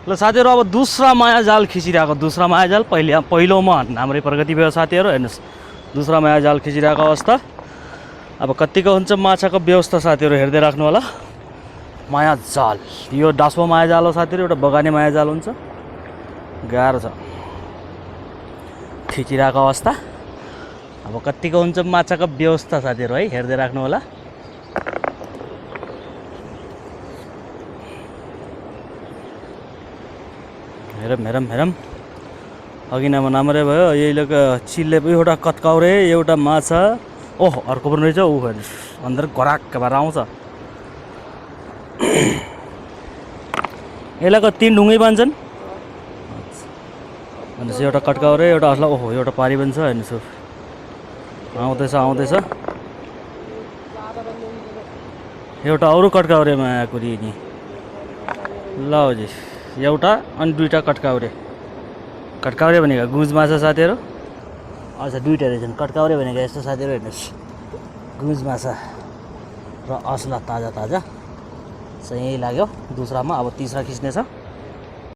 ल साथीहरू अब दूसरा माया जाल खिचिरहेको दूसरा माया जाल पहिलोमा हाम्रै प्रगति भयो साथीहरू हेर्नुहोस् दूसरा माया जाल खिचिरहेको अवस्था अब कतिको हुन्छ माछाको व्यवस्था साथीहरू हेर्दै राख्नु होला माया जाल यो डास्पो माया जाल हो साथीहरू एउटा बगाने माया जाल हुन्छ गाह्रो छ खिचिरहेको अवस्था अब कतिको हुन्छ माछाको व्यवस्था साथीहरू है हेर्दै राख्नु होला हेरम अघि नम्रे भयो यही चिल्ले एउटा कत्काउरे एउटा माछा ओहो अर्को पनि रहेछ ऊ हेर्नुहोस् अन्धर घराक भएर आउँछ यसलाई 3 ढुङ्गै बान्छन् हेर्नुहोस् एउटा कट्काउरे एउटा असला ओहो एउटा पारी पनि छ हेर्नुहोस् आउँदैछ एउटा अरू कट्काउरेमा आएको नि ल जी एउटा अनि 2टा कट्काउरे भनेको गुज माछा साथीहरू अच्छा 2टा रहेछन् कट्काउरे भनेको यस्तो साथीहरू हेर्नुहोस् गुज माछा र असला ताजा चाहिँ यही लाग्यो दूसरामा अब तीसरा खिच्ने छ